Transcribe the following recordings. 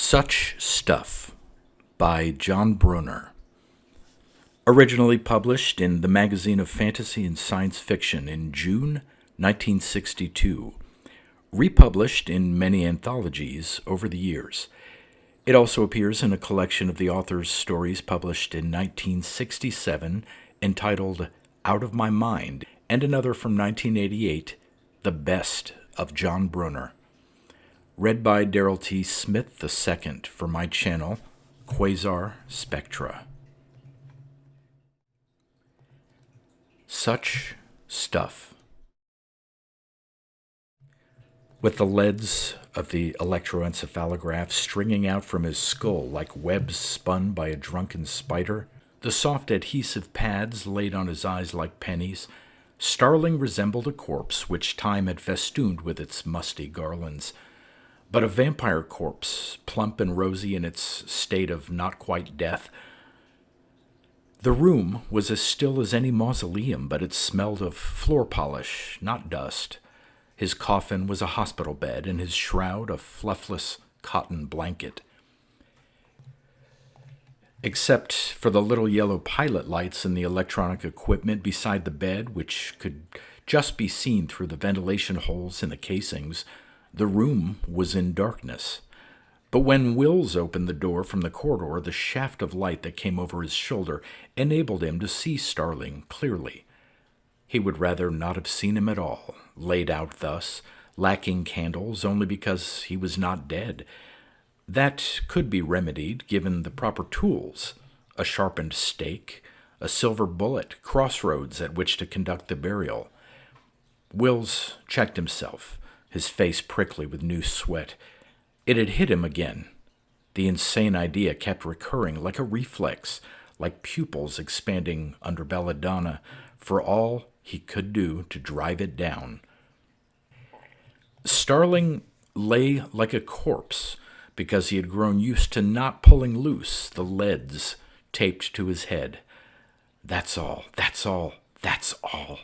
Such Stuff by John Brunner. Originally published in the Magazine of Fantasy and Science Fiction in June 1962. Republished in many anthologies over the years. It also appears in a collection of the author's stories published in 1967 entitled Out of My Mind, and another from 1988, The Best of John Brunner. Read by Darrell T. Smith II for my channel, Quasar Spectra. Such Stuff. With the leads of the electroencephalograph stringing out from his skull like webs spun by a drunken spider, the soft adhesive pads laid on his eyes like pennies, Starling resembled a corpse which time had festooned with its musty garlands. But a vampire corpse, plump and rosy in its state of not quite death. The room was as still as any mausoleum, but it smelled of floor polish, not dust. His coffin was a hospital bed, and his shroud a fluffless cotton blanket. Except for the little yellow pilot lights and the electronic equipment beside the bed, which could just be seen through the ventilation holes in the casings, the room was in darkness. But when Wills opened the door from the corridor, the shaft of light that came over his shoulder enabled him to see Starling clearly. He would rather not have seen him at all, laid out thus, lacking candles only because he was not dead. That could be remedied given the proper tools, a sharpened stake, a silver bullet, crossroads at which to conduct the burial. Wills checked himself, his face prickly with new sweat. It had hit him again. The insane idea kept recurring like a reflex, like pupils expanding under belladonna, for all he could do to drive it down. Starling lay like a corpse because he had grown used to not pulling loose the leads taped to his head. That's all, that's all, that's all.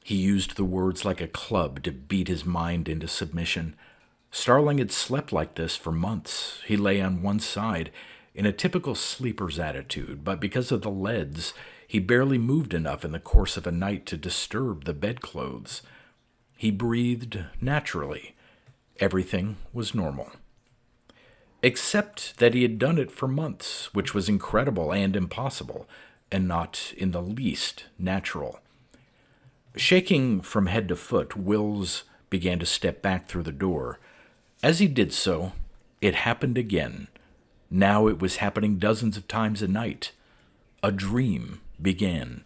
He used the words like a club to beat his mind into submission. Starling had slept like this for months. He lay on one side, in a typical sleeper's attitude, but because of the leads, he barely moved enough in the course of a night to disturb the bedclothes. He breathed naturally. Everything was normal. Except that he had done it for months, which was incredible and impossible, and not in the least natural. Shaking from head to foot, Wills began to step back through the door. As he did so, it happened again. Now it was happening dozens of times a night. A dream began.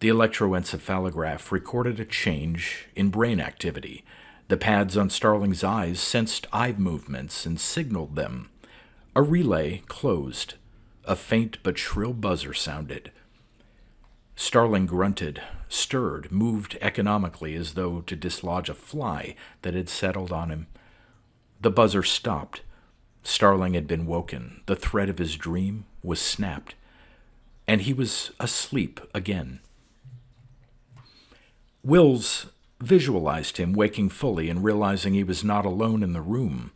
The electroencephalograph recorded a change in brain activity. The pads on Starling's eyes sensed eye movements and signaled them. A relay closed. A faint but shrill buzzer sounded. Starling grunted, stirred, moved economically as though to dislodge a fly that had settled on him. The buzzer stopped. Starling had been woken. The thread of his dream was snapped, and he was asleep again. Wills visualized him waking fully and realizing he was not alone in the room.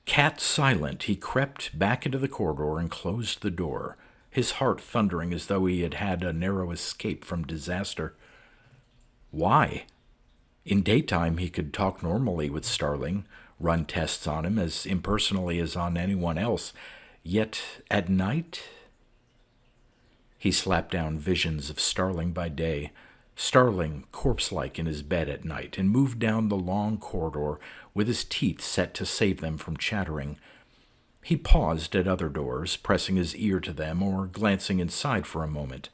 Cat silent, he crept back into the corridor and closed the door, his heart thundering as though he had had a narrow escape from disaster. Why? In daytime he could talk normally with Starling, run tests on him as impersonally as on anyone else, yet at night? He slapped down visions of Starling by day, Starling corpse-like in his bed at night, and moved down the long corridor with his teeth set to save them from chattering. He paused at other doors, pressing his ear to them or glancing inside for a moment.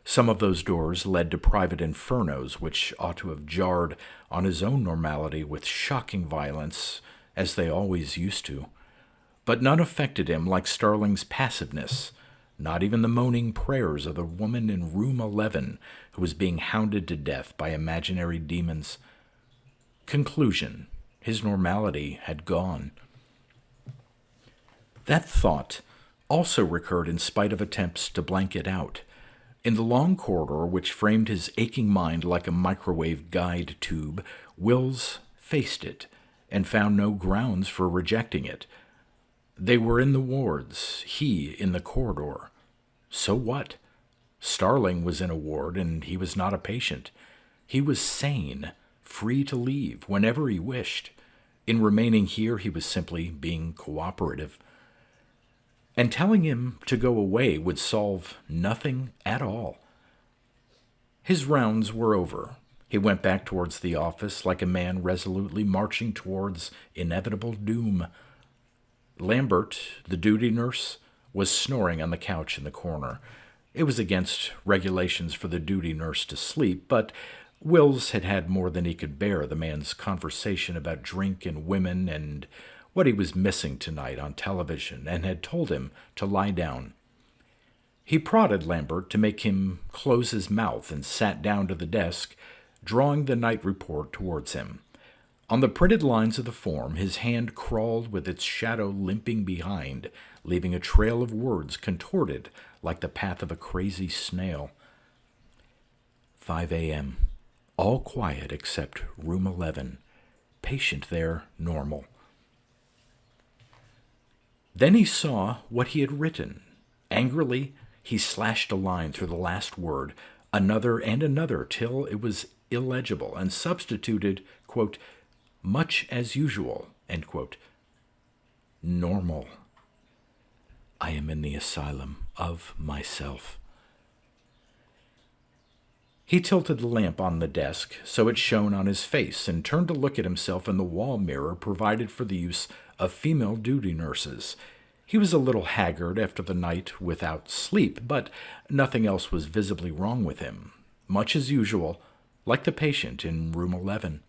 Some of those doors led to private infernos which ought to have jarred on his own normality with shocking violence, as they always used to. But none affected him like Starling's passiveness, not even the moaning prayers of the woman in room 11 who was being hounded to death by imaginary demons. Conclusion: his normality had gone. That thought also recurred in spite of attempts to blank it out. In the long corridor which framed his aching mind like a microwave guide tube, Wills faced it, and found no grounds for rejecting it. They were in the wards, he in the corridor. So what? Starling was in a ward, and he was not a patient. He was sane, free to leave whenever he wished. In remaining here, he was simply being cooperative. And telling him to go away would solve nothing at all. His rounds were over. He went back towards the office like a man resolutely marching towards inevitable doom. Lambert, the duty nurse, was snoring on the couch in the corner. It was against regulations for the duty nurse to sleep, but Wills had had more than he could bear the man's conversation about drink and women and what he was missing tonight on television, and had told him to lie down. He prodded Lambert to make him close his mouth and sat down to the desk, drawing the night report towards him. On the printed lines of the form, his hand crawled with its shadow limping behind, leaving a trail of words contorted like the path of a crazy snail. 5 a.m. All quiet except room 11. Patient there, normal. Then he saw what he had written. Angrily, he slashed a line through the last word, another and another, till it was illegible, and substituted, quote, much as usual, end quote. Normal. I am in the asylum of myself. He tilted the lamp on the desk so it shone on his face and turned to look at himself in the wall mirror provided for the use of female duty nurses. He was a little haggard after the night without sleep, but nothing else was visibly wrong with him. Much as usual, like the patient in room 11.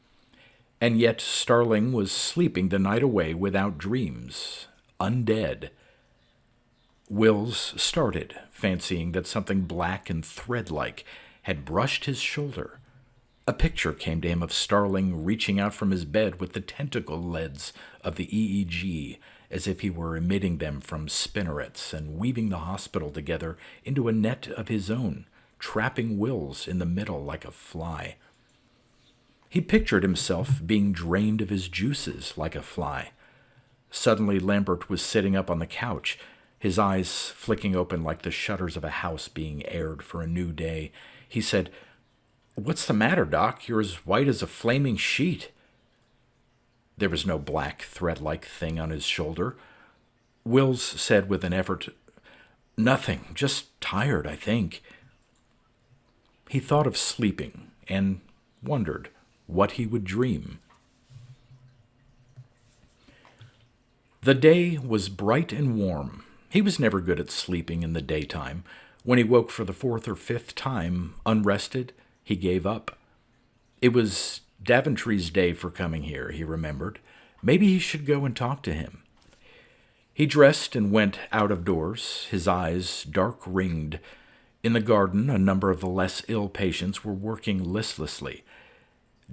And yet Starling was sleeping the night away without dreams, undead. Wills started, fancying that something black and thread-like had brushed his shoulder. A picture came to him of Starling reaching out from his bed with the tentacle leads of the EEG, as if he were emitting them from spinnerets and weaving the hospital together into a net of his own, trapping Wills in the middle like a fly. He pictured himself being drained of his juices like a fly. Suddenly Lambert was sitting up on the couch, his eyes flicking open like the shutters of a house being aired for a new day. He said, "What's the matter, Doc? You're as white as a flaming sheet." There was no black thread-like thing on his shoulder. Wills said with an effort, "Nothing, just tired, I think." He thought of sleeping and wondered what he would dream. The day was bright and warm. He was never good at sleeping in the daytime. When he woke for the 4th or 5th time, unrested, he gave up. It was Daventry's day for coming here, he remembered. Maybe he should go and talk to him. He dressed and went out of doors, his eyes dark-ringed. In the garden, a number of the less ill patients were working listlessly.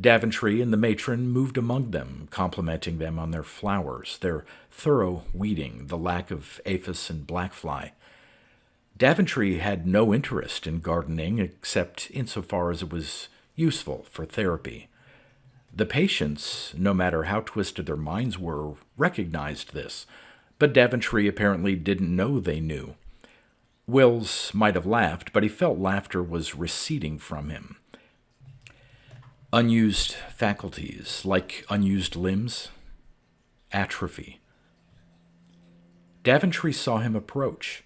Daventry and the matron moved among them, complimenting them on their flowers, their thorough weeding, the lack of aphis and blackfly. Daventry had no interest in gardening except insofar as it was useful for therapy. The patients, no matter how twisted their minds were, recognized this, but Daventry apparently didn't know they knew. Wills might have laughed, but he felt laughter was receding from him. Unused faculties, like unused limbs, atrophy. Daventry saw him approach.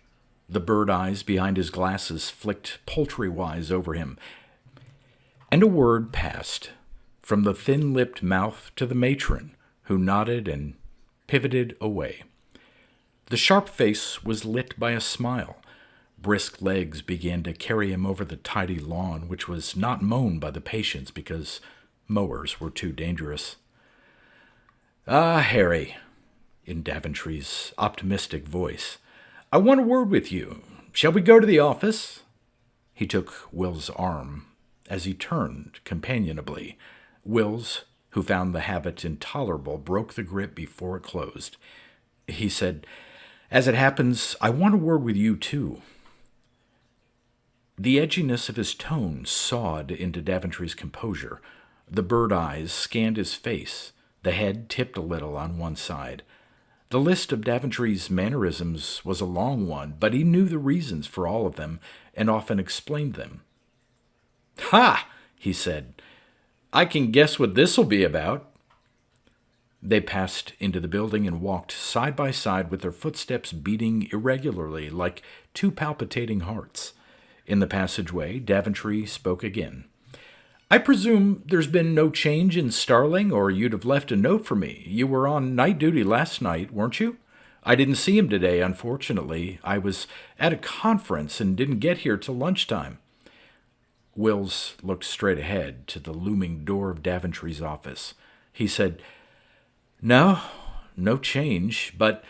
The bird eyes behind his glasses flicked poultry-wise over him, and a word passed from the thin-lipped mouth to the matron, who nodded and pivoted away. The sharp face was lit by a smile. Brisk legs began to carry him over the tidy lawn, which was not mown by the patients because mowers were too dangerous. "Ah, Harry," in Daventry's optimistic voice, "I want a word with you. Shall we go to the office?" He took Will's arm as he turned companionably. Wills, who found the habit intolerable, broke the grip before it closed. He said, "As it happens, I want a word with you, too." The edginess of his tone sawed into Daventry's composure. The bird eyes scanned his face. The head tipped a little on one side. The list of Daventry's mannerisms was a long one, but he knew the reasons for all of them and often explained them. "Ha!" he said. "I can guess what this'll be about." They passed into the building and walked side by side with their footsteps beating irregularly like two palpitating hearts. In the passageway, Daventry spoke again. "I presume there's been no change in Starling, or you'd have left a note for me. You were on night duty last night, weren't you? I didn't see him today, unfortunately. I was at a conference and didn't get here till lunchtime." Wills looked straight ahead to the looming door of Daventry's office. He said, "No change, but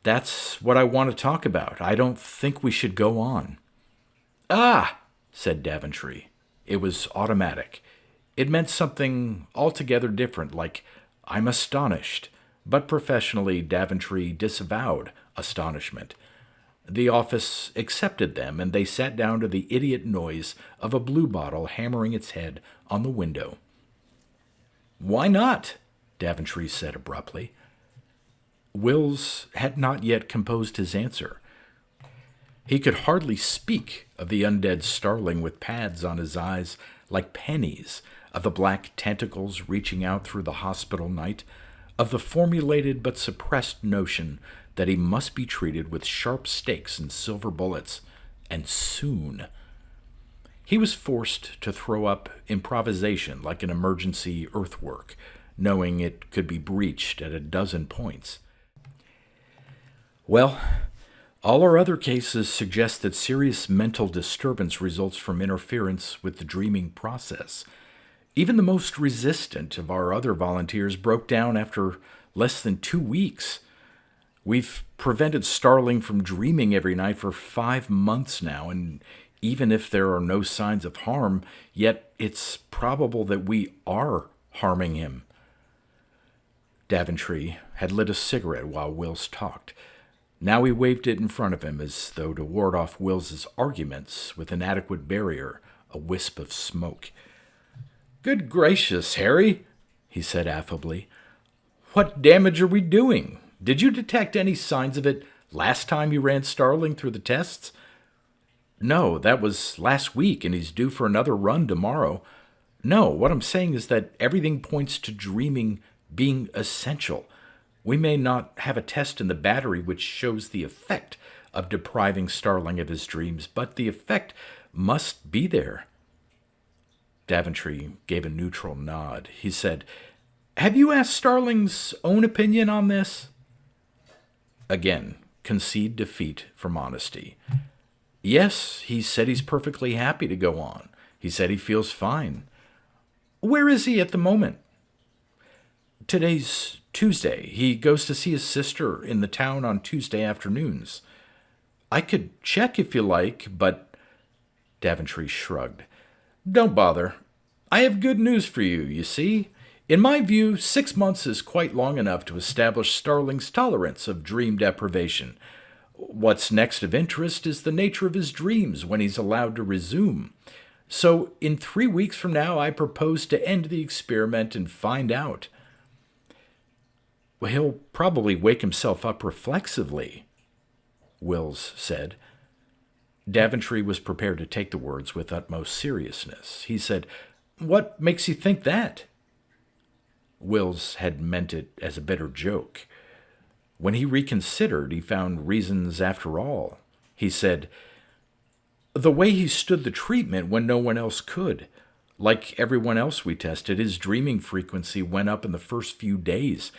that's what I want to talk about. I don't think we should go on." "Ah," said Daventry. It was automatic. It meant something altogether different, like, "I'm astonished," but professionally Daventry disavowed astonishment. The office accepted them, and they sat down to the idiot noise of a blue bottle hammering its head on the window. "Why not?" Daventry said abruptly. Wills had not yet composed his answer. He could hardly speak of the undead starling with pads on his eyes like pennies, of the black tentacles reaching out through the hospital night, of the formulated but suppressed notion that he must be treated with sharp stakes and silver bullets, and soon. He was forced to throw up improvisation like an emergency earthwork, knowing it could be breached at a dozen points. "Well, all our other cases suggest that serious mental disturbance results from interference with the dreaming process. Even the most resistant of our other volunteers broke down after less than 2 weeks. We've prevented Starling from dreaming every night for 5 months now, and even if there are no signs of harm, yet it's probable that we are harming him." Daventry had lit a cigarette while Wills talked. Now he waved it in front of him as though to ward off Wills's arguments with an adequate barrier, a wisp of smoke. "Good gracious, Harry," he said affably. "What damage are we doing? Did you detect any signs of it last time you ran Starling through the tests?" "No, that was last week, and he's due for another run tomorrow. No, what I'm saying is that everything points to dreaming being essential. We may not have a test in the battery which shows the effect of depriving Starling of his dreams, but the effect must be there." Daventry gave a neutral nod. He said, "Have you asked Starling's own opinion on this?" Again, concede defeat from honesty. "Yes, he said he's perfectly happy to go on. He said he feels fine." "Where is he at the moment?" "Today's Tuesday. He goes to see his sister in the town on Tuesday afternoons." "I could check if you like, but—" Daventry shrugged. "Don't bother. I have good news for you, you see. In my view, 6 months is quite long enough to establish Starling's tolerance of dream deprivation. What's next of interest is the nature of his dreams when he's allowed to resume. So, in 3 weeks from now, I propose to end the experiment and find out." "He'll probably wake himself up reflexively," Wills said. Daventry was prepared to take the words with utmost seriousness. He said, "What makes you think that?" Wills had meant it as a bitter joke. When he reconsidered, he found reasons after all. He said, "The way he stood the treatment when no one else could. Like everyone else we tested, his dreaming frequency went up in the first few days.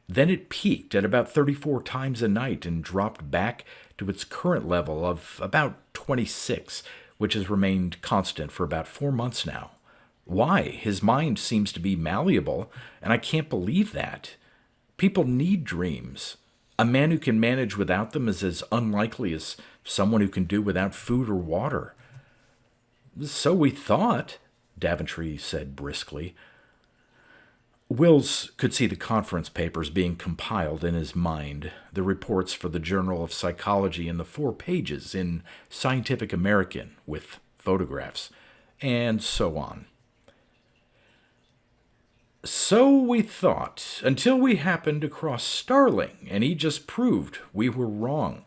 Then it peaked at about 34 times a night and dropped back to its current level of about 26, which has remained constant for about 4 months now. Why? His mind seems to be malleable, and I can't believe that. People need dreams. A man who can manage without them is as unlikely as someone who can do without food or water." "So we thought," Daventry said briskly. Wills could see the conference papers being compiled in his mind, the reports for the Journal of Psychology and the 4 pages in Scientific American with photographs, and so on. So we thought, until we happened across Starling, and he just proved we were wrong.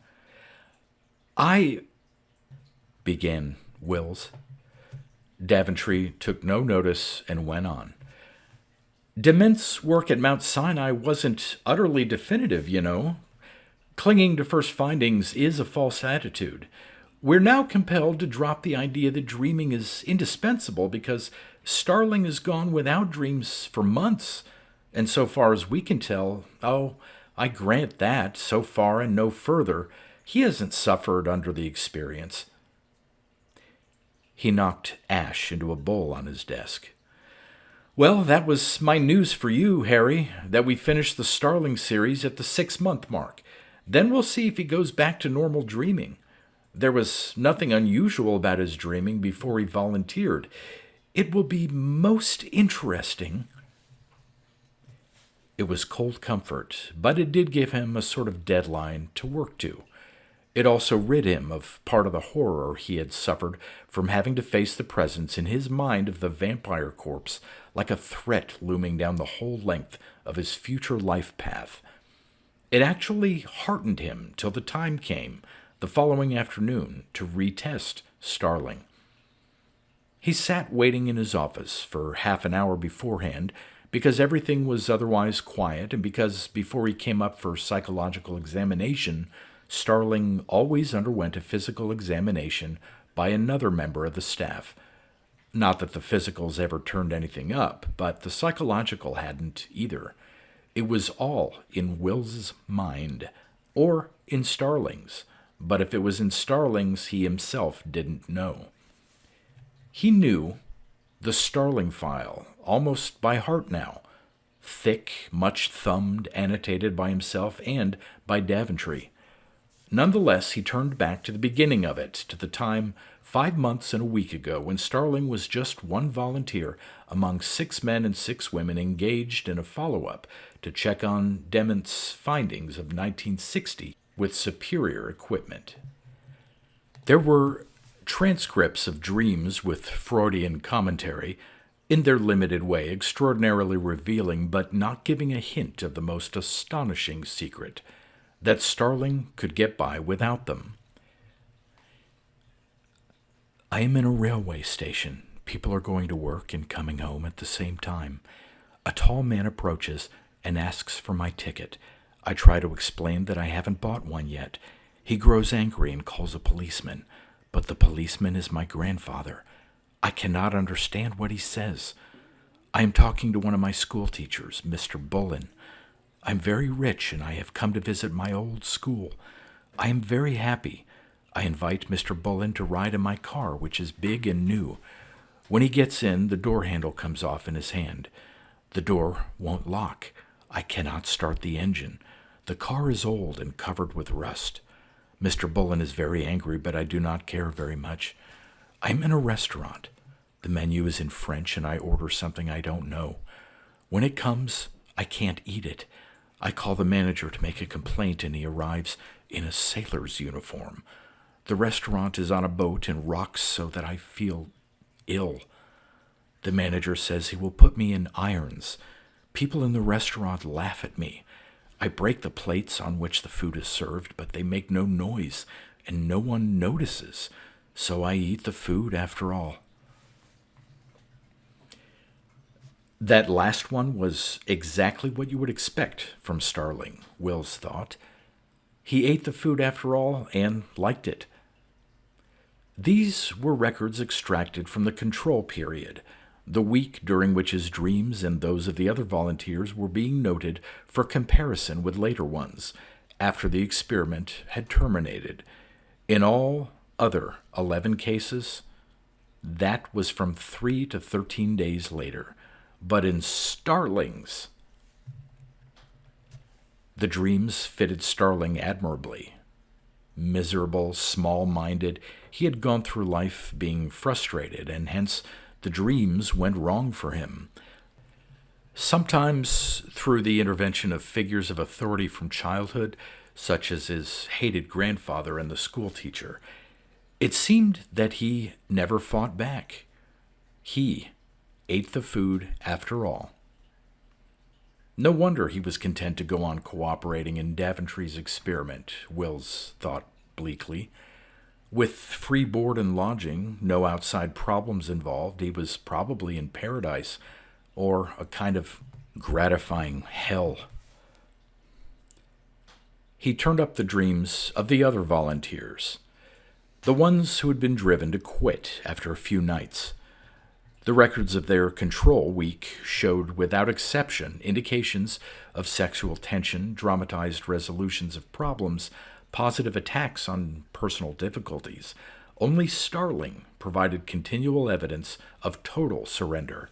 I, began Wills. Daventry took no notice and went on. Dement's work at Mount Sinai wasn't utterly definitive, you know. Clinging to first findings is a false attitude. We're now compelled to drop the idea that dreaming is indispensable because Starling has gone without dreams for months, and so far as we can tell, oh, I grant that, so far and no further, he hasn't suffered under the experience. He knocked ash into a bowl on his desk. Well, that was my news for you, Harry, that we finished the Starling series at the 6-month mark. Then we'll see if he goes back to normal dreaming. There was nothing unusual about his dreaming before he volunteered. It will be most interesting. It was cold comfort, but it did give him a sort of deadline to work to. It also rid him of part of the horror he had suffered from having to face the presence in his mind of the vampire corpse like a threat looming down the whole length of his future life path. It actually heartened him till the time came, the following afternoon, to retest Starling. He sat waiting in his office for half an hour beforehand because everything was otherwise quiet and because before he came up for psychological examination, Starling always underwent a physical examination by another member of the staff. Not that the physicals ever turned anything up, but the psychological hadn't either. It was all in Will's mind, or in Starling's, but if it was in Starling's, he himself didn't know. He knew the Starling file almost by heart now, thick, much thumbed, annotated by himself and by Daventry. Nonetheless, he turned back to the beginning of it, to the time 5 months and a week ago when Starling was just one volunteer among 6 men and 6 women engaged in a follow-up to check on Dement's findings of 1960 with superior equipment. There were transcripts of dreams with Freudian commentary, in their limited way extraordinarily revealing but not giving a hint of the most astonishing secret, that Starling could get by without them. I am in a railway station. People are going to work and coming home at the same time. A tall man approaches and asks for my ticket. I try to explain that I haven't bought one yet. He grows angry and calls a policeman, but the policeman is my grandfather. I cannot understand what he says. I am talking to one of my school teachers, Mr. Bullen. I'm very rich and I have come to visit my old school. I am very happy. I invite Mr. Bullen to ride in my car, which is big and new. When he gets in, the door handle comes off in his hand. The door won't lock. I cannot start the engine. The car is old and covered with rust. Mr. Bullen is very angry, but I do not care very much. I'm in a restaurant. The menu is in French and I order something I don't know. When it comes, I can't eat it. I call the manager to make a complaint and he arrives in a sailor's uniform. The restaurant is on a boat and rocks so that I feel ill. The manager says he will put me in irons. People in the restaurant laugh at me. I break the plates on which the food is served, but they make no noise and no one notices, so I eat the food after all. That last one was exactly what you would expect from Starling, Wills thought. He ate the food after all and liked it. These were records extracted from the control period, the week during which his dreams and those of the other volunteers were being noted for comparison with later ones, after the experiment had terminated. In all other 11 cases, that was from 3 to 13 days later. But in Starling's, the dreams fitted Starling admirably. Miserable, small-minded, he had gone through life being frustrated, and hence the dreams went wrong for him. Sometimes, through the intervention of figures of authority from childhood, such as his hated grandfather and the schoolteacher, it seemed that he never fought back. He ate the food after all. No wonder he was content to go on cooperating in Daventry's experiment, Wills thought bleakly. With free board and lodging, no outside problems involved, he was probably in paradise, or a kind of gratifying hell. He turned up the dreams of the other volunteers, the ones who had been driven to quit after a few nights. The records of their control week showed, without exception, indications of sexual tension, dramatized resolutions of problems, positive attacks on personal difficulties. Only Starling provided continual evidence of total surrender.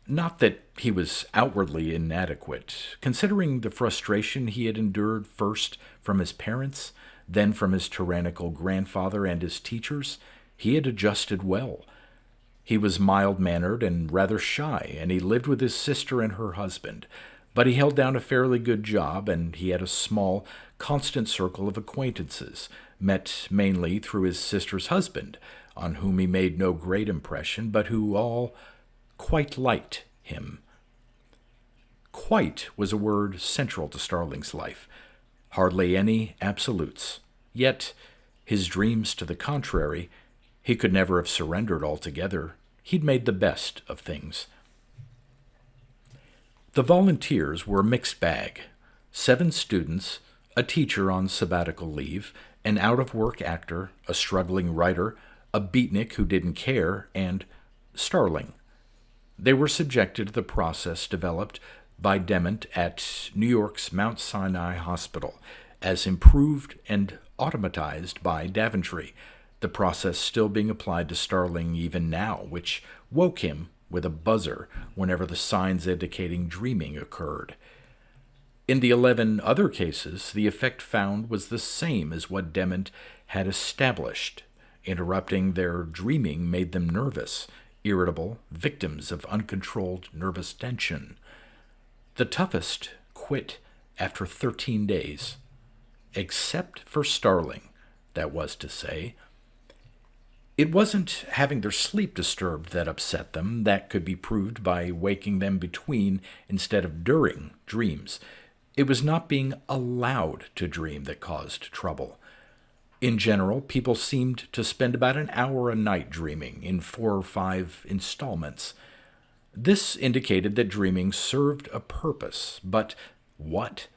Not that he was outwardly inadequate, considering the frustration he had endured first from his parents, then from his tyrannical grandfather and his teachers. He had adjusted well. He was mild-mannered and rather shy, and he lived with his sister and her husband. But he held down a fairly good job, and he had a small, constant circle of acquaintances, met mainly through his sister's husband, on whom he made no great impression, but who all quite liked him. Quite was a word central to Starling's life. Hardly any absolutes. Yet, his dreams to the contrary, he could never have surrendered altogether. He'd made the best of things. The volunteers were a mixed bag. 7 students, a teacher on sabbatical leave, an out-of-work actor, a struggling writer, a beatnik who didn't care, and Starling. They were subjected to the process developed by Dement at New York's Mount Sinai Hospital, as improved and automatized by Daventry, the process still being applied to Starling even now, which woke him with a buzzer whenever the signs indicating dreaming occurred. In the 11 other cases, the effect found was the same as what Dement had established. Interrupting their dreaming made them nervous, irritable, victims of uncontrolled nervous tension. The toughest quit after 13 days, except for Starling, that was to say. It wasn't having their sleep disturbed that upset them. That could be proved by waking them between instead of during dreams. It was not being allowed to dream that caused trouble. In general, people seemed to spend about an hour a night dreaming in 4 or 5 installments. This indicated that dreaming served a purpose, but what?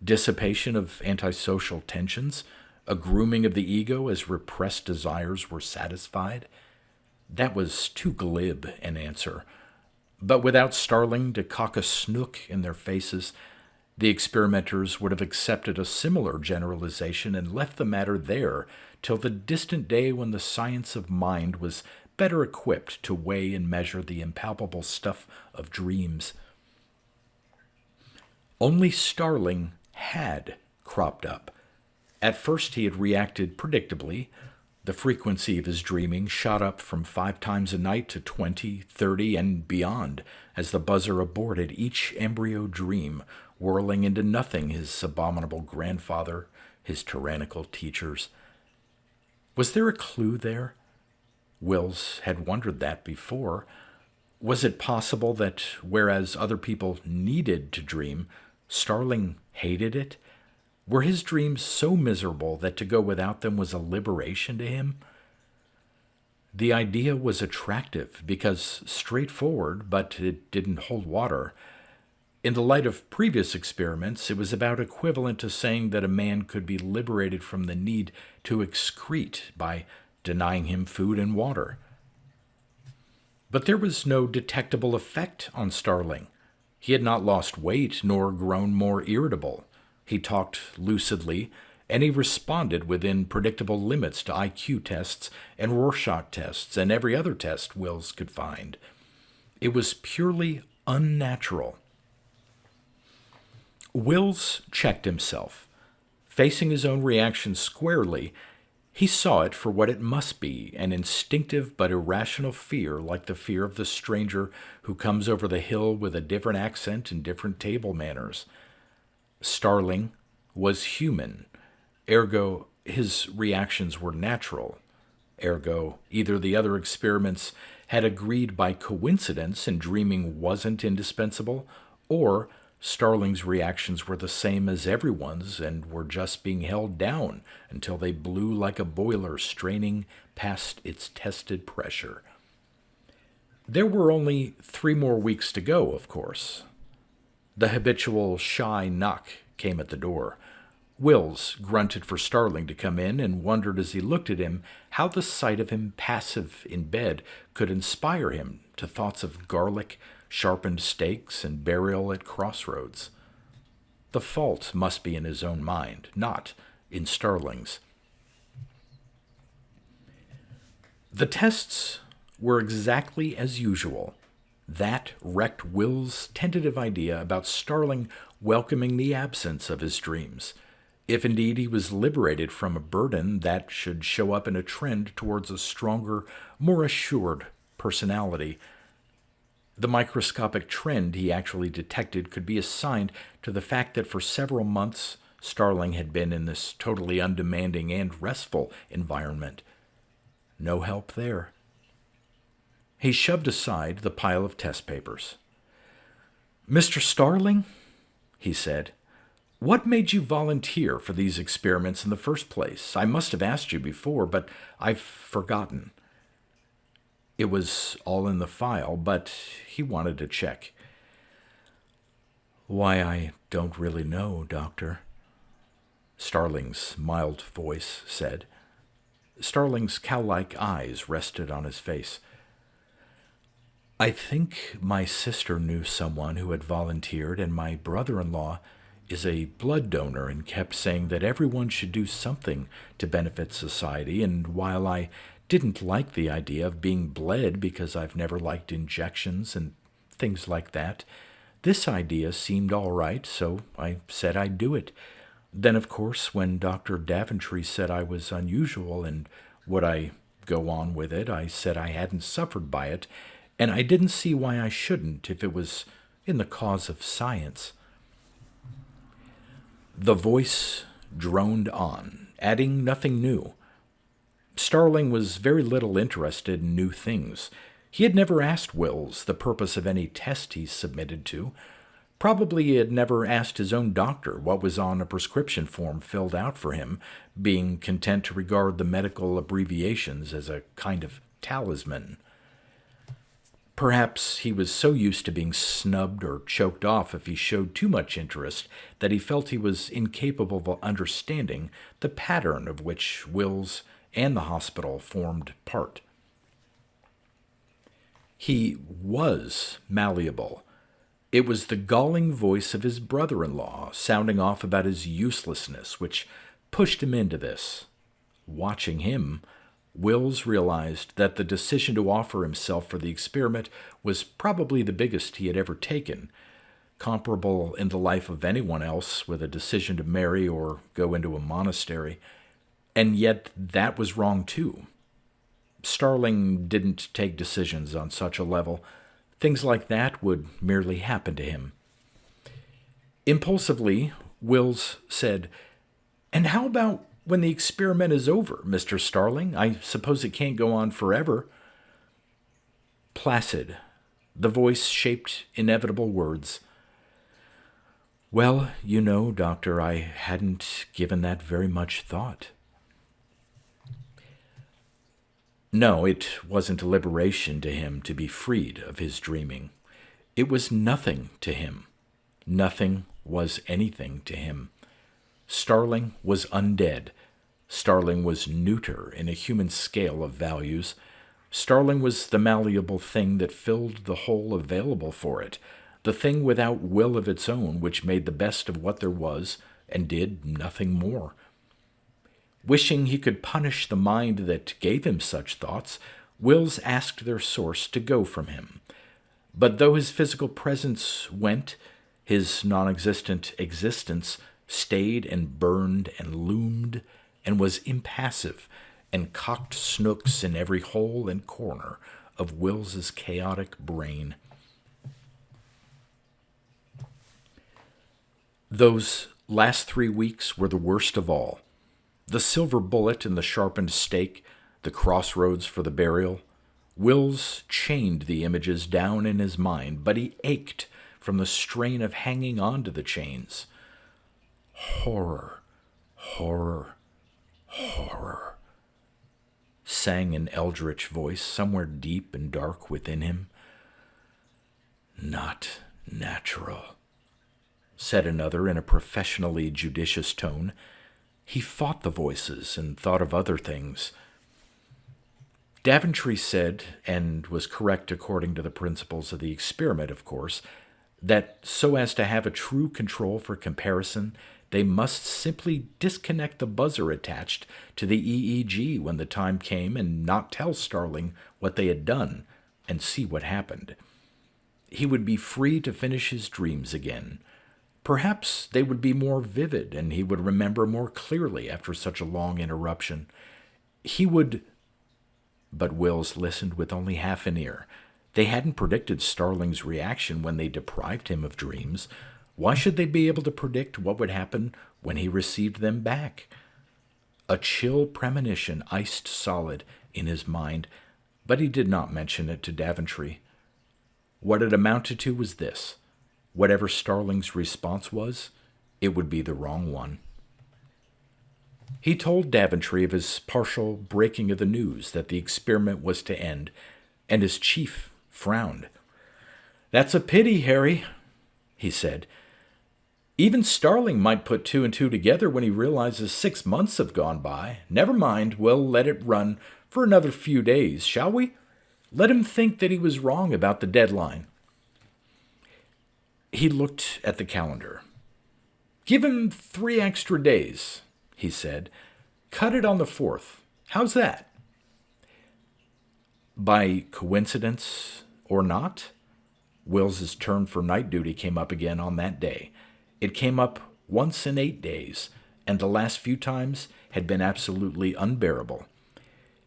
Dissipation of antisocial tensions? A grooming of the ego as repressed desires were satisfied? That was too glib an answer. But without Starling to cock a snook in their faces, the experimenters would have accepted a similar generalization and left the matter there till the distant day when the science of mind was better equipped to weigh and measure the impalpable stuff of dreams. Only Starling had cropped up. At first he had reacted predictably. The frequency of his dreaming shot up from 5 times a night to 20, 30, and beyond as the buzzer aborted each embryo dream, whirling into nothing his abominable grandfather, his tyrannical teachers. Was there a clue there? Wills had wondered that before. Was it possible that, whereas other people needed to dream, Starling hated it? Were his dreams so miserable that to go without them was a liberation to him? The idea was attractive because straightforward, but it didn't hold water. In the light of previous experiments, it was about equivalent to saying that a man could be liberated from the need to excrete by denying him food and water. But there was no detectable effect on Starling. He had not lost weight nor grown more irritable. He talked lucidly, and he responded within predictable limits to IQ tests and Rorschach tests and every other test Wills could find. It was purely unnatural. Wills checked himself. Facing his own reaction squarely, he saw it for what it must be, an instinctive but irrational fear, like the fear of the stranger who comes over the hill with a different accent and different table manners. Starling was human, ergo his reactions were natural, ergo either the other experiments had agreed by coincidence and dreaming wasn't indispensable, Or Starling's reactions were the same as everyone's and were just being held down until they blew like a boiler straining past its tested pressure. There were only 3 more weeks to go, of course. The habitual shy knock came at the door. Wills grunted for Starling to come in and wondered as he looked at him how the sight of him passive in bed could inspire him to thoughts of garlic, sharpened steaks, and burial at crossroads. The fault must be in his own mind, not in Starling's. The tests were exactly as usual. That wrecked Will's tentative idea about Starling welcoming the absence of his dreams. If indeed he was liberated from a burden, that should show up in a trend towards a stronger, more assured personality. The microscopic trend he actually detected could be assigned to the fact that for several months Starling had been in this totally undemanding and restful environment. No help there. He shoved aside the pile of test papers. "Mr. Starling," he said, "what made you volunteer for these experiments in the first place? I must have asked you before, but I've forgotten." It was all in the file, but he wanted to check. "Why, I don't really know, Doctor," Starling's mild voice said. Starling's cow-like eyes rested on his face. "I think my sister knew someone who had volunteered, and my brother-in-law is a blood donor and kept saying that everyone should do something to benefit society, and while I didn't like the idea of being bled because I've never liked injections and things like that, this idea seemed all right, so I said I'd do it. Then, of course, when Dr. Daventry said I was unusual and would I go on with it, I said I hadn't suffered by it, and I didn't see why I shouldn't if it was in the cause of science." The voice droned on, adding nothing new. Starling was very little interested in new things. He had never asked Wills the purpose of any test he submitted to. Probably he had never asked his own doctor what was on a prescription form filled out for him, being content to regard the medical abbreviations as a kind of talisman. Perhaps he was so used to being snubbed or choked off if he showed too much interest that he felt he was incapable of understanding the pattern of which Wills and the hospital formed part. He was malleable. It was the galling voice of his brother-in-law sounding off about his uselessness which pushed him into this. Watching him, Wills realized that the decision to offer himself for the experiment was probably the biggest he had ever taken, comparable in the life of anyone else with a decision to marry or go into a monastery. And yet that was wrong too. Starling didn't take decisions on such a level. Things like that would merely happen to him. Impulsively, Wills said, "And how about when the experiment is over, Mr. Starling? I suppose it can't go on forever." Placid, the voice shaped inevitable words. "Well, you know, Doctor, I hadn't given that very much thought." No, it wasn't a liberation to him to be freed of his dreaming. It was nothing to him. Nothing was anything to him. Starling was undead. Starling was neuter in a human scale of values. Starling was the malleable thing that filled the hole available for it, the thing without will of its own which made the best of what there was and did nothing more. Wishing he could punish the mind that gave him such thoughts, Wills asked their source to go from him. But though his physical presence went, his non-existent existence stayed and burned and loomed and was impassive and cocked snooks in every hole and corner of Wills's chaotic brain. Those last 3 weeks were the worst of all. The silver bullet and the sharpened stake, the crossroads for the burial. Wills chained the images down in his mind, but he ached from the strain of hanging on to the chains. Horror, horror, horror, sang an eldritch voice somewhere deep and dark within him. Not natural, said another in a professionally judicious tone. He fought the voices and thought of other things. Daventry said, and was correct according to the principles of the experiment, of course, that so as to have a true control for comparison, they must simply disconnect the buzzer attached to the EEG when the time came and not tell Starling what they had done and see what happened. He would be free to finish his dreams again. Perhaps they would be more vivid and he would remember more clearly after such a long interruption. He would... But Wills listened with only half an ear. They hadn't predicted Starling's reaction when they deprived him of dreams. Why should they be able to predict what would happen when he received them back? A chill premonition iced solid in his mind, but he did not mention it to Daventry. What it amounted to was this. Whatever Starling's response was, it would be the wrong one. He told Daventry of his partial breaking of the news that the experiment was to end, and his chief frowned. "That's a pity, Harry," he said. "Even Starling might put two and two together when he realizes 6 months have gone by. Never mind, we'll let it run for another few days, shall we? Let him think that he was wrong about the deadline." He looked at the calendar. "Give him 3 extra days," he said. "Cut it on the 4th. How's that?" By coincidence or not, Wills's turn for night duty came up again on that day. It came up once in 8 days, and the last few times had been absolutely unbearable.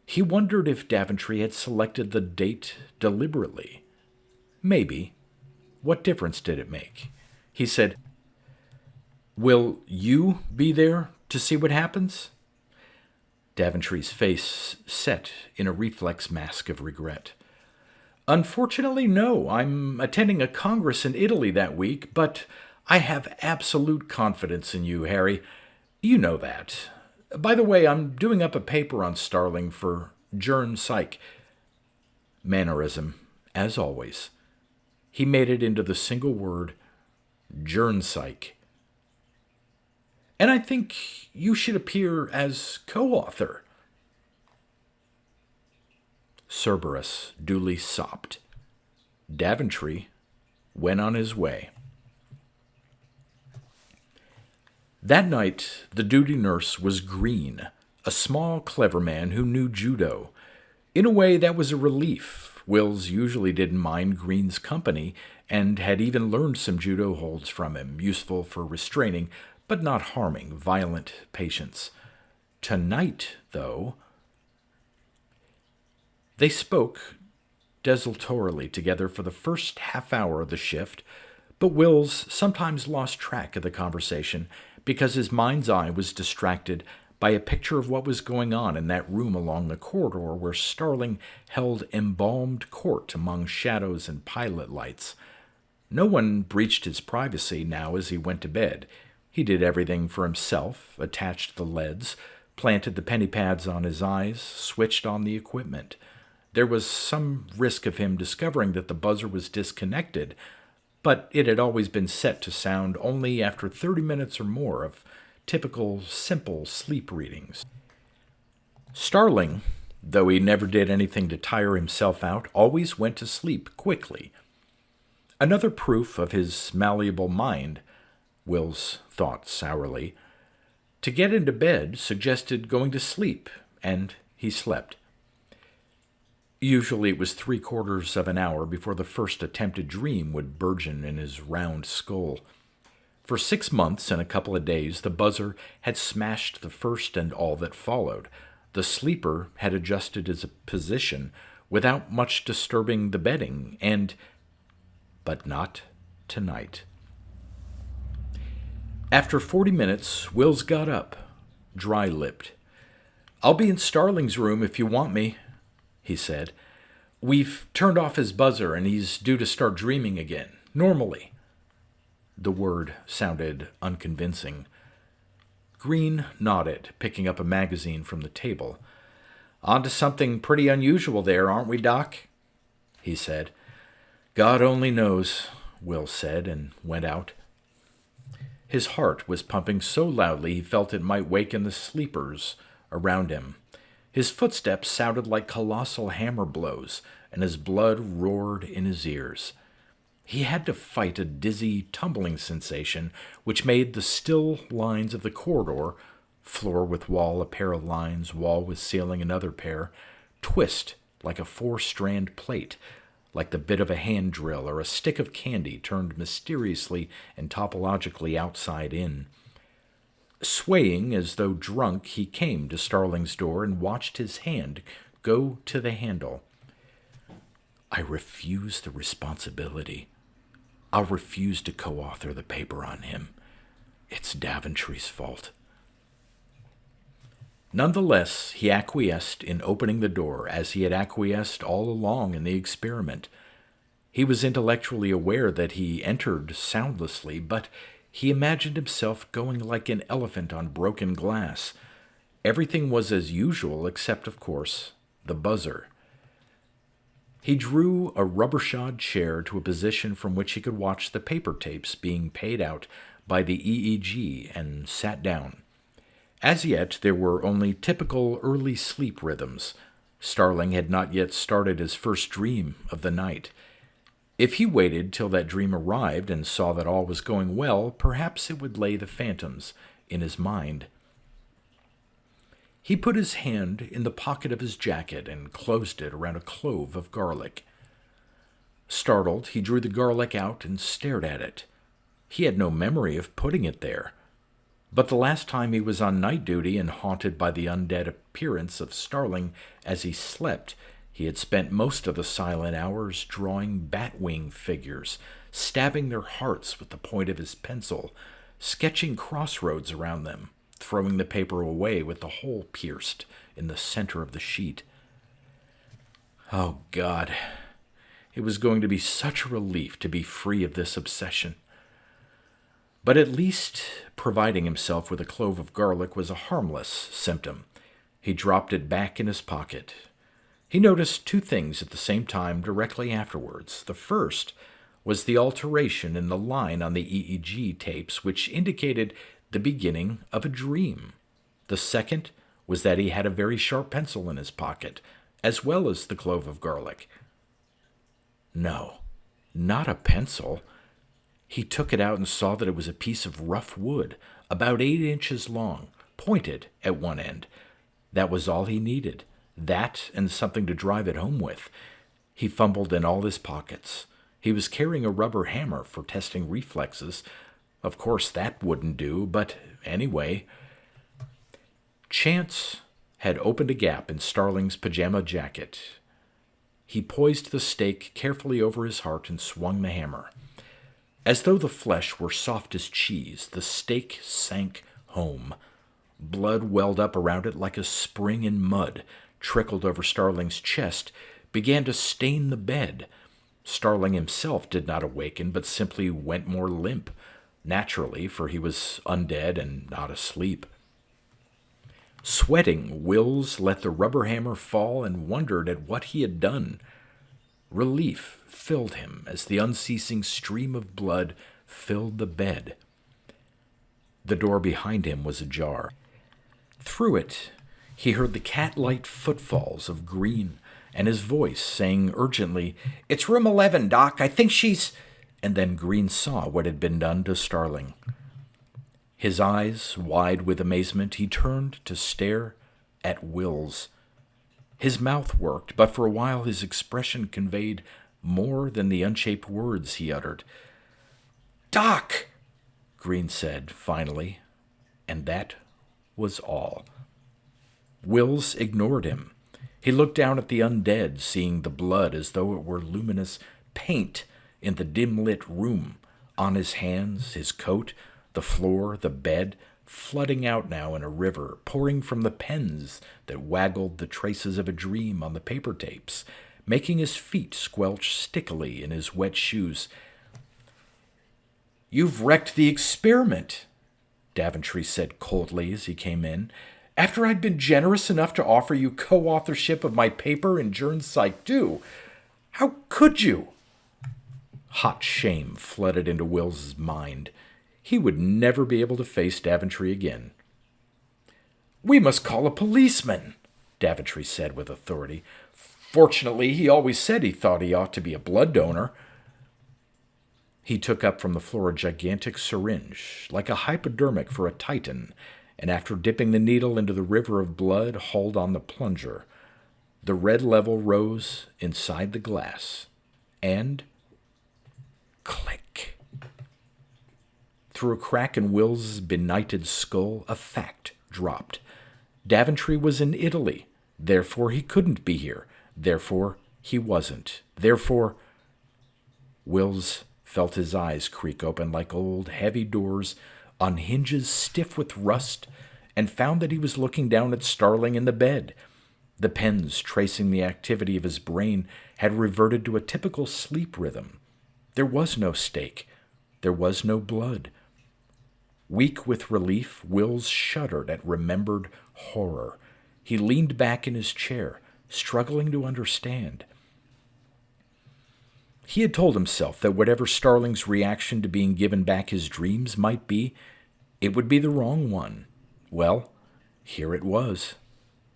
He wondered if Daventry had selected the date deliberately. Maybe. What difference did it make? He said, "Will you be there to see what happens?" Daventry's face set in a reflex mask of regret. "Unfortunately, no. I'm attending a congress in Italy that week, but I have absolute confidence in you, Harry. You know that. By the way, I'm doing up a paper on Starling for Journal Psych." Mannerism, as always. He made it into the single word, Journal Psych. "And I think you should appear as co-author." Cerberus duly sopped. Daventry went on his way. That night, the duty nurse was Green, a small, clever man who knew judo. In a way, that was a relief. Wills usually didn't mind Green's company and had even learned some judo holds from him, useful for restraining, but not harming, violent patients. Tonight, though... They spoke desultorily together for the first half hour of the shift, but Wills sometimes lost track of the conversation because his mind's eye was distracted by a picture of what was going on in that room along the corridor where Starling held embalmed court among shadows and pilot lights. No one breached his privacy now as he went to bed. He did everything for himself, attached the leads, planted the penny pads on his eyes, switched on the equipment. There was some risk of him discovering that the buzzer was disconnected, but it had always been set to sound only after 30 minutes or more of typical, simple sleep readings. Starling, though he never did anything to tire himself out, always went to sleep quickly. Another proof of his malleable mind, Wills thought sourly. To get into bed suggested going to sleep, and he slept. Usually it was 3/4 of an hour before the first attempted dream would burgeon in his round skull. For 6 months and a couple of days, the buzzer had smashed the first and all that followed. The sleeper had adjusted his position without much disturbing the bedding, but not tonight. After 40 minutes, Wills got up, dry-lipped. "I'll be in Starling's room if you want me," he said. "We've turned off his buzzer and he's due to start dreaming again, normally." The word sounded unconvincing. Green nodded, picking up a magazine from the table. "On to something pretty unusual there, aren't we, Doc?" he said. "God only knows," Will said, and went out. His heart was pumping so loudly he felt it might waken the sleepers around him. His footsteps sounded like colossal hammer blows, and his blood roared in his ears. He had to fight a dizzy, tumbling sensation which made the still lines of the corridor, floor with wall a pair of lines, wall with ceiling another pair, twist like a four-strand plate, like the bit of a hand drill or a stick of candy turned mysteriously and topologically outside in. Swaying as though drunk, he came to Starling's door and watched his hand go to the handle. "I refuse the responsibility. I'll refuse to co-author the paper on him. It's Daventry's fault." Nonetheless, he acquiesced in opening the door, as he had acquiesced all along in the experiment. He was intellectually aware that he entered soundlessly, but he imagined himself going like an elephant on broken glass. Everything was as usual, except, of course, the buzzer. He drew a rubber-shod chair to a position from which he could watch the paper tapes being paid out by the EEG and sat down. As yet, there were only typical early sleep rhythms. Starling had not yet started his first dream of the night. If he waited till that dream arrived and saw that all was going well, perhaps it would lay the phantoms in his mind. He put his hand in the pocket of his jacket and closed it around a clove of garlic. Startled, he drew the garlic out and stared at it. He had no memory of putting it there. But the last time he was on night duty and haunted by the undead appearance of Starling as he slept, he had spent most of the silent hours drawing bat-wing figures, stabbing their hearts with the point of his pencil, sketching crossroads around them, throwing the paper away with the hole pierced in the center of the sheet. Oh, God! It was going to be such a relief to be free of this obsession. But at least providing himself with a clove of garlic was a harmless symptom. He dropped it back in his pocket. He noticed two things at the same time directly afterwards. The first was the alteration in the line on the EEG tapes, which indicated the beginning of a dream. The second was that he had a very sharp pencil in his pocket, as well as the clove of garlic. No, not a pencil. He took it out and saw that it was a piece of rough wood, about 8 inches long, pointed at one end. That was all he needed. That and something to drive it home with. He fumbled in all his pockets. He was carrying a rubber hammer for testing reflexes. Of course, that wouldn't do, but anyway. Chance had opened a gap in Starling's pajama jacket. He poised the stake carefully over his heart and swung the hammer. As though the flesh were soft as cheese, the stake sank home. Blood welled up around it like a spring in mud, trickled over Starling's chest, began to stain the bed. Starling himself did not awaken, but simply went more limp, naturally, for he was undead and not asleep. Sweating, Wills let the rubber hammer fall and wondered at what he had done. Relief filled him as the unceasing stream of blood filled the bed. The door behind him was ajar. Through it, he heard the cat-like footfalls of Green, and his voice saying urgently, "It's room 11, Doc. I think she's—" And then Green saw what had been done to Starling. His eyes wide with amazement, he turned to stare at Wills. His mouth worked, but for a while his expression conveyed more than the unshaped words he uttered. "Doc!" Green said, finally, and that was all. Wills ignored him. He looked down at the undead, seeing the blood as though it were luminous paint in the dim-lit room, on his hands, his coat, the floor, the bed, flooding out now in a river, pouring from the pens that waggled the traces of a dream on the paper tapes, making his feet squelch stickily in his wet shoes. You've wrecked the experiment, Daventry said coldly as he came in. After I'd been generous enough to offer you co-authorship of my paper in Journal Psych 2. How could you? Hot shame flooded into Will's mind. He would never be able to face Daventry again. We must call a policeman, Daventry said with authority. Fortunately, he always said he thought he ought to be a blood donor. He took up from the floor a gigantic syringe, like a hypodermic for a titan, and after dipping the needle into the river of blood, hauled on the plunger. The red level rose inside the glass, and click. Through a crack in Will's benighted skull, a fact dropped. Daventry was in Italy, therefore he couldn't be here, therefore he wasn't, therefore... Will's felt his eyes creak open like old, heavy doors on hinges stiff with rust, and found that he was looking down at Starling in the bed. The pens tracing the activity of his brain had reverted to a typical sleep rhythm. There was no stake. There was no blood. Weak with relief, Wills shuddered at remembered horror. He leaned back in his chair, struggling to understand. He had told himself that whatever Starling's reaction to being given back his dreams might be, it would be the wrong one. Well, here it was.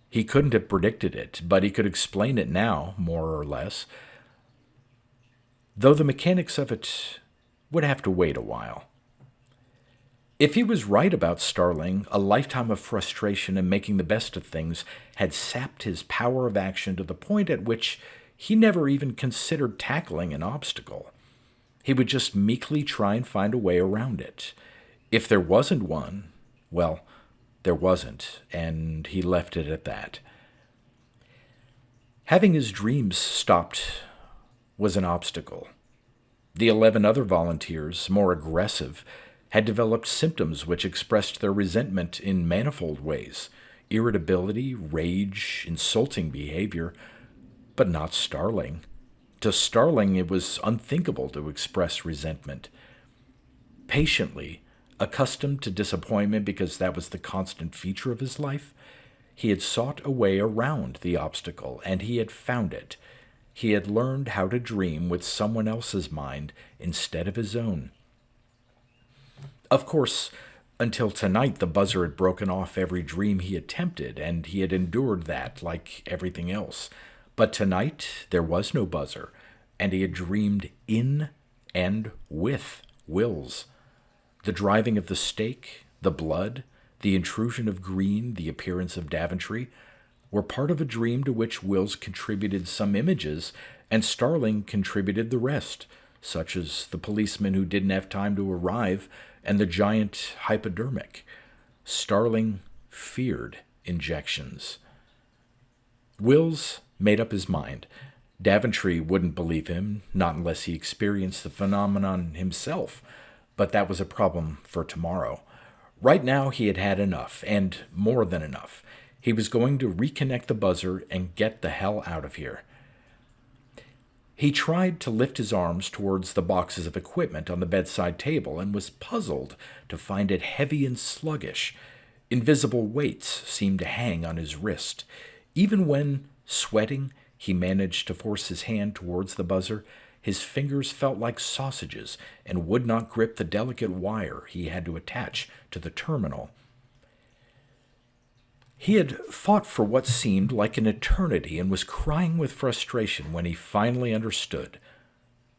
He couldn't have predicted it, but he could explain it now, more or less, though the mechanics of it would have to wait a while. If he was right about Starling, a lifetime of frustration and making the best of things had sapped his power of action to the point at which he never even considered tackling an obstacle. He would just meekly try and find a way around it. If there wasn't one, well, there wasn't, and he left it at that. Having his dreams stopped was an obstacle. The 11 other volunteers, more aggressive, had developed symptoms which expressed their resentment in manifold ways: irritability, rage, insulting behavior, but not Starling. To Starling, it was unthinkable to express resentment. Patiently, accustomed to disappointment because that was the constant feature of his life, he had sought a way around the obstacle, and he had found it. He had learned how to dream with someone else's mind instead of his own. Of course, until tonight the buzzer had broken off every dream he attempted, and he had endured that like everything else. But tonight there was no buzzer, and he had dreamed in and with Wills. The driving of the stake, the blood, the intrusion of Green, the appearance of Daventry, were part of a dream to which Wills contributed some images, and Starling contributed the rest, such as the policeman who didn't have time to arrive and the giant hypodermic. Starling feared injections. Wills made up his mind. Daventry wouldn't believe him, not unless he experienced the phenomenon himself, but that was a problem for tomorrow. Right now he had had enough, and more than enough. He was going to reconnect the buzzer and get the hell out of here. He tried to lift his arms towards the boxes of equipment on the bedside table and was puzzled to find it heavy and sluggish. Invisible weights seemed to hang on his wrist. Even when, sweating, he managed to force his hand towards the buzzer, his fingers felt like sausages and would not grip the delicate wire he had to attach to the terminal. He had fought for what seemed like an eternity and was crying with frustration when he finally understood.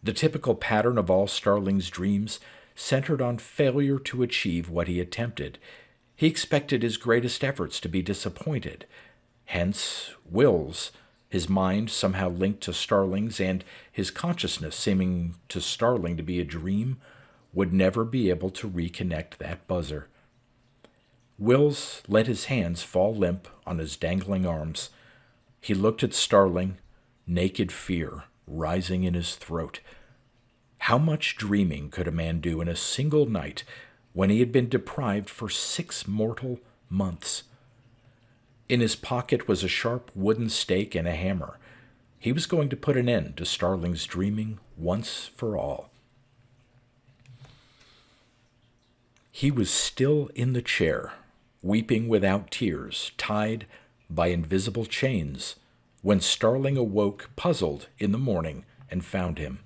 The typical pattern of all Starling's dreams centered on failure to achieve what he attempted. He expected his greatest efforts to be disappointed. Hence, Wills, his mind somehow linked to Starling's and his consciousness seeming to Starling to be a dream, would never be able to reconnect that buzzer. Wills let his hands fall limp on his dangling arms. He looked at Starling, naked fear rising in his throat. How much dreaming could a man do in a single night when he had been deprived for 6 mortal months? In his pocket was a sharp wooden stake and a hammer. He was going to put an end to Starling's dreaming once for all. He was still in the chair, weeping without tears, tied by invisible chains, when Starling awoke puzzled in the morning and found him.